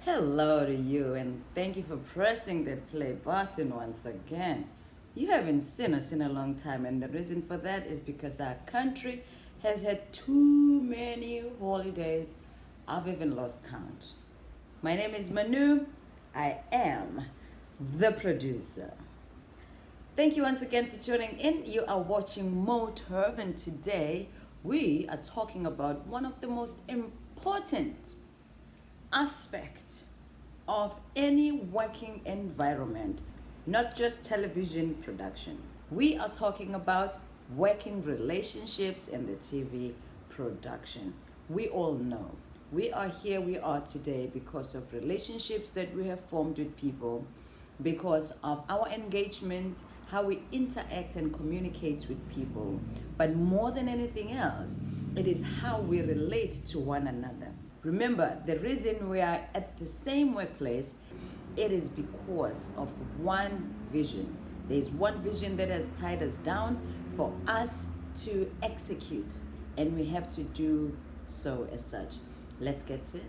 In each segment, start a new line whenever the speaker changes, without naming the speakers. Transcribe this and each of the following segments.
Hello to you, and thank you for pressing that play button once again. You haven't seen us in a long time, and the reason for that is because our country has had too many holidays. I've even lost count. My name is Manu. I am the producer. Thank you once again for tuning in. You are watching MOTAV, and today we are talking about one of the most important aspect of any working environment, not just television production. We are talking about working relationships in the TV production. We all know we are here, we are today because of relationships that we have formed with people, because of our engagement, how we interact and communicate with people. But more than anything else, it is how we relate to one another. Remember, the reason we are at the same workplace, it is because of one vision. There's one vision that has tied us down for us to execute, and we have to do so as such. Let's get to it.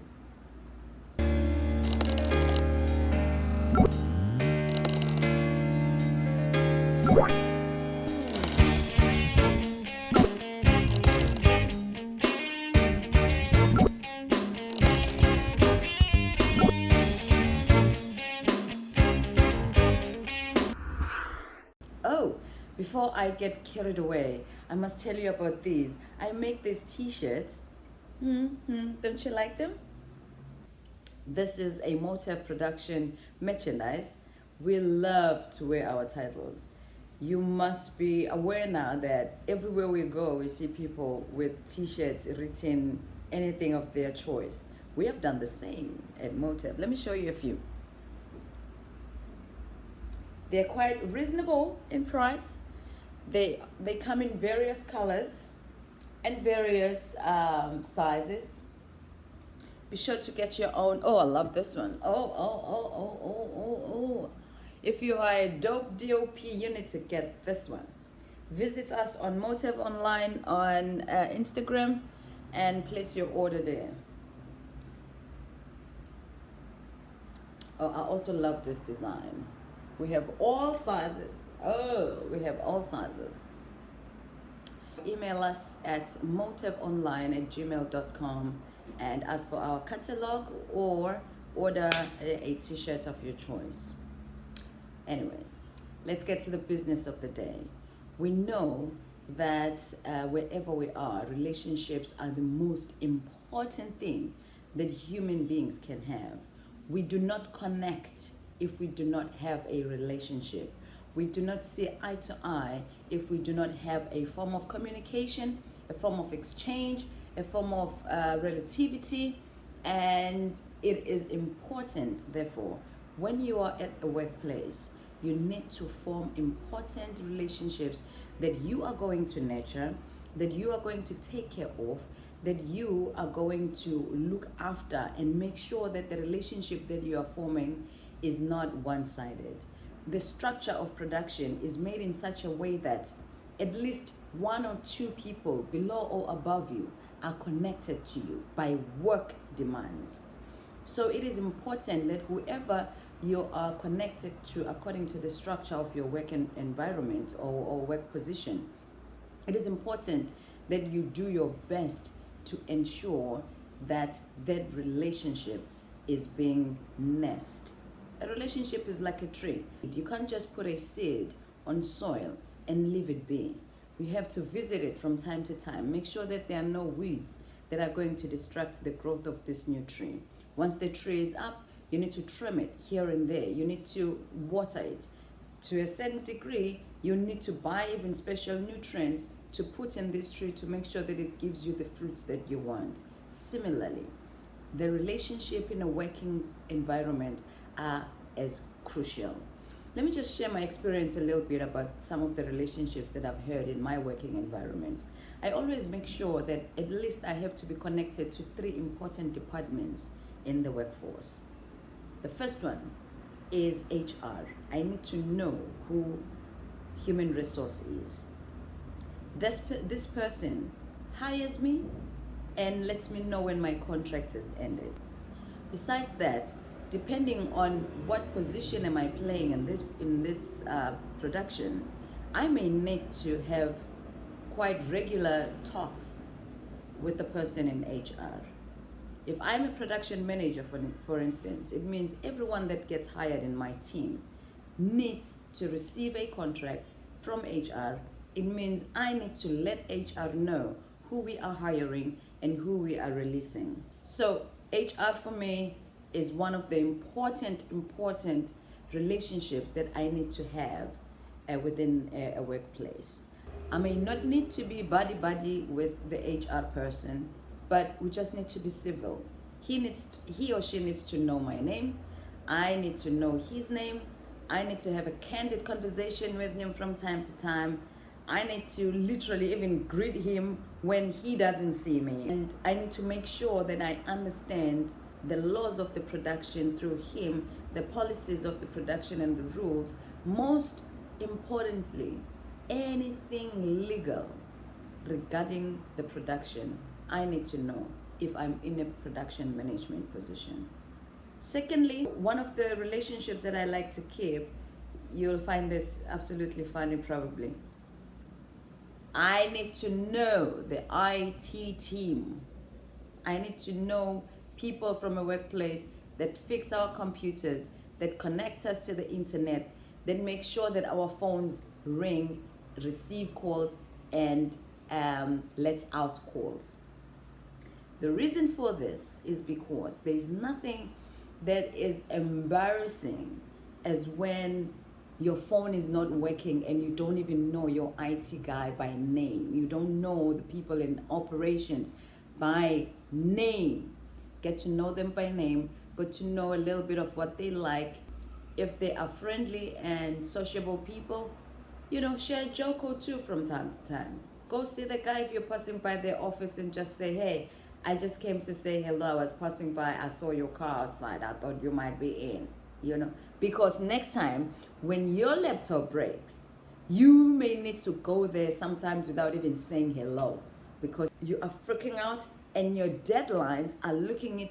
Oh, before I get carried away, I must tell you about these. I make these t-shirts. Don't you like them? This is a MOTAV production merchandise. We love to wear our titles. You must be aware now that everywhere we go, we see people with t-shirts written anything of their choice. We have done the same at MOTAV. Let me show you a few. They're quite reasonable in price. They come in various colors and various sizes. Be sure to get your own. Oh, I love this one. Oh. If you are a dope DOP, you need to get this one. Visit us on MOTAV Online on Instagram and place your order there. Oh, I also love this design. We have all sizes. We have all sizes. Email us at motavonline@gmail.com and ask for our catalog or order a t-shirt of your choice. Anyway, let's get to the business of the day. We know that wherever we are, relationships are the most important thing that human beings can have. We do not connect if we do not have a relationship. We do not see eye to eye if we do not have a form of communication, a form of exchange, a form of relativity. And it is important, therefore, when you are at a workplace, you need to form important relationships that you are going to nurture, that you are going to take care of, that you are going to look after and make sure that the relationship that you are forming is not one-sided. The structure of production is made in such a way that at least one or two people below or above you are connected to you by work demands. So it is important that whoever you are connected to according to the structure of your work environment or work position, it is important that you do your best to ensure that that relationship is being nursed. A relationship is like a tree. You can't just put a seed on soil and leave it be. We have to visit it from time to time. Make sure that there are no weeds that are going to distract the growth of this new tree. Once the tree is up, you need to trim it here and there. You need to water it. To a certain degree, you need to buy even special nutrients to put in this tree to make sure that it gives you the fruits that you want. Similarly, the relationship in a working environment are as crucial. Let me just share my experience a little bit about some of the relationships that I've had in my working environment. I always make sure that at least I have to be connected to 3 important departments in the workforce. The first one is HR. I need to know who human resource is. This person hires me and lets me know when my contract is ended. Besides that, depending on what position am I playing in this production, I may need to have quite regular talks with the person in HR. If I'm a production manager, for instance, it means everyone that gets hired in my team needs to receive a contract from HR. It means I need to let HR know who we are hiring and who we are releasing. So HR for me is one of the important relationships that I need to have within a workplace. I may not need to be buddy with the HR person, but we just need to be civil. He or she needs to know my name. I need to know his name. I need to have a candid conversation with him from time to time. I need to literally even greet him when he doesn't see me. And I need to make sure that I understand the laws of the production through him, the policies of the production and the rules. Most importantly, anything legal regarding the production, I need to know if I'm in a production management position. Secondly, one of the relationships that I like to keep, you'll find this absolutely funny probably. I need to know the IT team. I need to know people from a workplace that fix our computers, that connect us to the internet, that make sure that our phones ring, receive calls, and let out calls. The reason for this is because there's nothing that is embarrassing as when your phone is not working and you don't even know your IT guy by name. You don't know the people in operations by name. Get to know them by name, get to know a little bit of what they like. If they are friendly and sociable people, share a joke or two from time to time. Go see the guy if you're passing by their office and just say, hey, I just came to say hello. I was passing by. I saw your car outside. I thought you might be in, Because next time when your laptop breaks, you may need to go there sometimes without even saying hello because you are freaking out and your deadlines are looking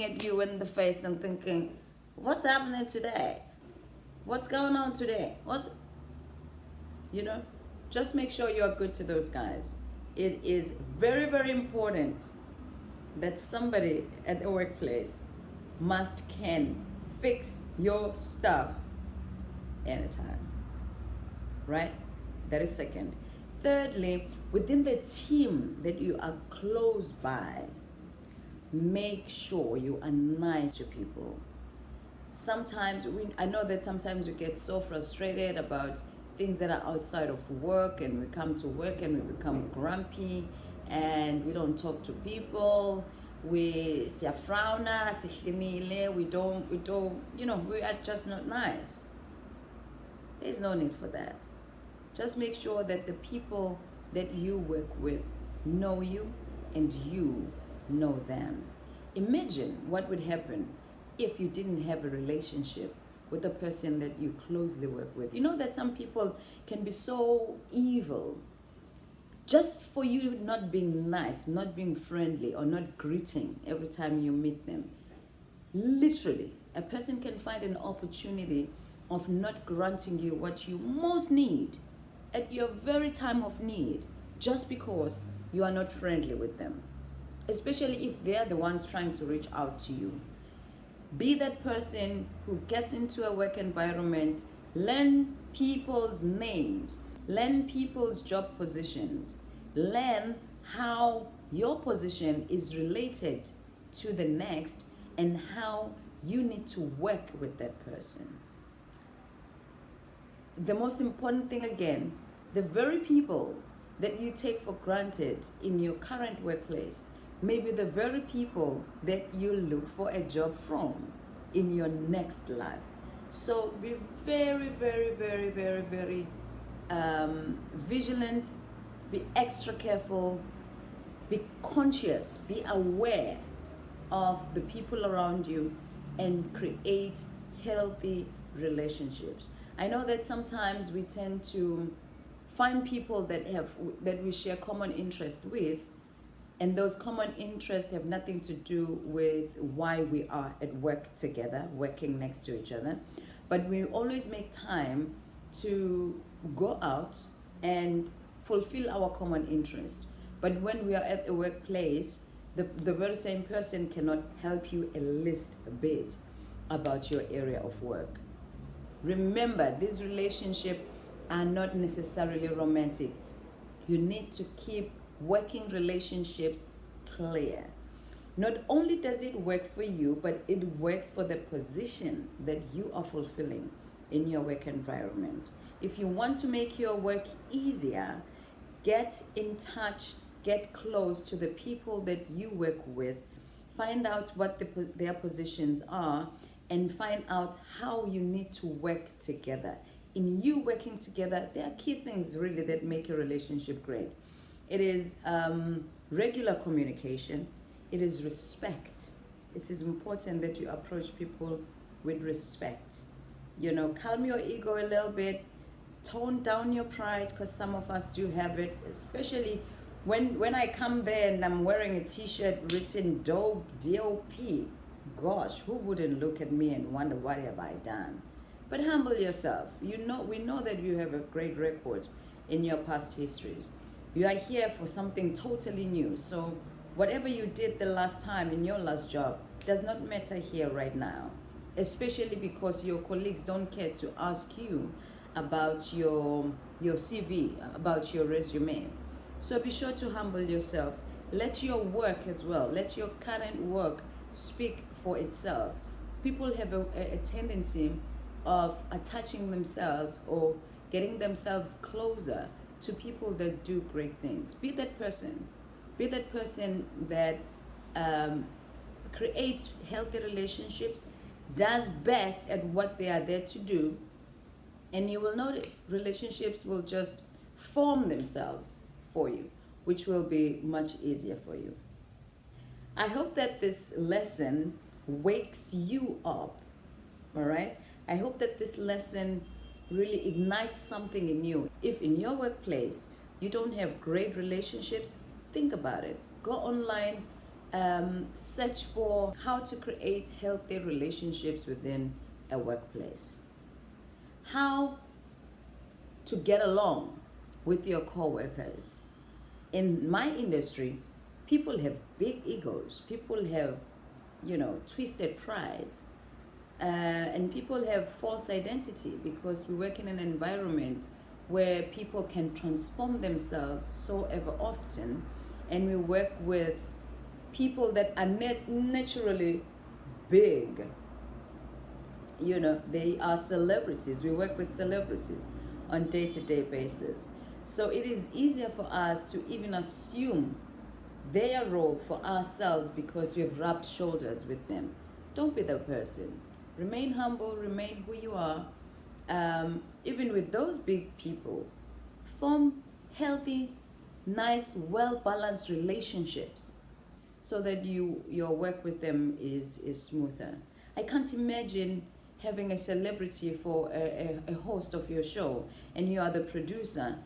at you in the face and thinking, what's happening today? What's going on today? Just make sure you are good to those guys. It is very, very important that somebody at the workplace can fix your stuff anytime, right? That is second. Thirdly, within the team that you are close by, make sure you are nice to people. I know that sometimes we get so frustrated about things that are outside of work, and we come to work and we become grumpy and we don't talk to people. We are just not nice. There's no need for that. Just make sure that the people that you work with know you and you know them. Imagine what would happen if you didn't have a relationship with the person that you closely work with. You know that some people can be so evil just for you not being nice, not being friendly, or not greeting every time you meet them. Literally, a person can find an opportunity of not granting you what you most need at your very time of need just because you are not friendly with them, especially if they are the ones trying to reach out to you. Be that person who gets into a work environment, learn people's names, learn people's job positions, learn how your position is related to the next and how you need to work with that person. The most important thing again, the very people that you take for granted in your current workplace may be the very people that you look for a job from in your next life. So be very, very, very, very, very vigilant, be extra careful, be conscious, be aware of the people around you, and create healthy relationships. I know that sometimes we tend to find people that we share common interest with And those common interests have nothing to do with why we are at work together, working next to each other. But we always make time to go out and fulfill our common interest. But when we are at the workplace, the very same person cannot help you a least a bit about your area of work. Remember, these relationships are not necessarily romantic. You need to keep working relationships clear. Not only does it work for you, but it works for the position that you are fulfilling in your work environment. If you want to make your work easier, get in touch, get close to the people that you work with, find out what their positions are, and find out how you need to work together. In you working together, there are key things really that make a relationship great. It is regular communication. It is respect. It is important that you approach people with respect. You know, calm your ego a little bit, tone down your pride, because some of us do have it, especially when I come there and I'm wearing a t-shirt written dope, D-O-P. Gosh, who wouldn't look at me and wonder what have I done? But humble yourself. We know that you have a great record in your past histories. You are here for something totally new. So whatever you did the last time in your last job does not matter here right now, especially because your colleagues don't care to ask you about your CV, about your resume. So be sure to humble yourself. Let your work as well, let your current work speak for itself. People have a tendency of attaching themselves or getting themselves closer to people that do great things. Be that person. Be that person that creates healthy relationships, does best at what they are there to do, and you will notice relationships will just form themselves for you, which will be much easier for you. I hope that this lesson wakes you up, all right? I hope that this lesson really ignites something in you. If in your workplace you don't have great relationships, think about it. Go online, search for how to create healthy relationships within a workplace. How to get along with your coworkers. In my industry, people have big egos. People have, twisted prides. And people have false identity because we work in an environment where people can transform themselves so ever often, and we work with people that are naturally big. They are celebrities. We work with celebrities on day-to-day basis. So it is easier for us to even assume their role for ourselves because we've rubbed shoulders with them. Don't be that person. Remain humble, remain who you are. Even with those big people, form healthy, nice, well-balanced relationships so that your work with them is smoother. I can't imagine having a celebrity for a host of your show, and you are the producer,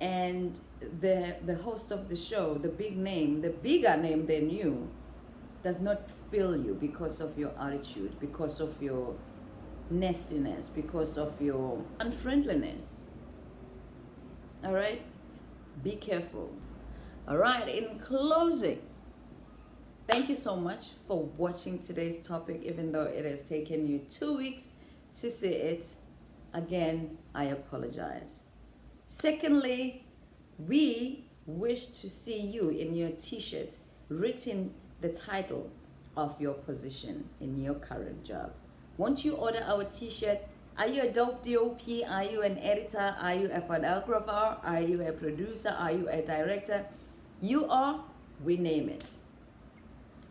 and the host of the show, the big name, the bigger name than you, does not feel you because of your attitude, because of your nastiness, because of your unfriendliness. All right? Be careful. All right, in closing, thank you so much for watching today's topic, even though it has taken you 2 weeks to see it. Again, I apologize. Secondly, we wish to see you in your t-shirt written the title of your position in your current job. Won't you order our t-shirt? Are you a dope DOP? Are you an editor? Are you a photographer? Are you a producer? Are you a director? You are, we name it.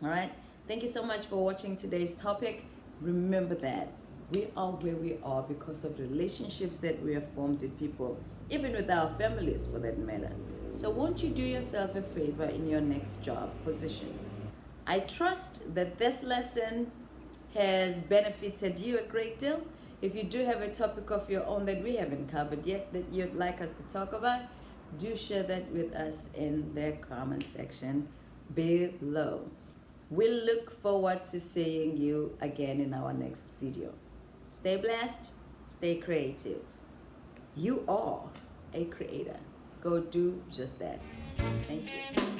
All right. Thank you so much for watching today's topic. Remember that we are where we are because of relationships that we have formed with people, even with our families for that matter. So won't you do yourself a favor in your next job position? I trust that this lesson has benefited you a great deal. If you do have a topic of your own that we haven't covered yet that you'd like us to talk about, do share that with us in the comment section below. We look forward to seeing you again in our next video. Stay blessed, stay creative. You are a creator. Go do just that. Thank you.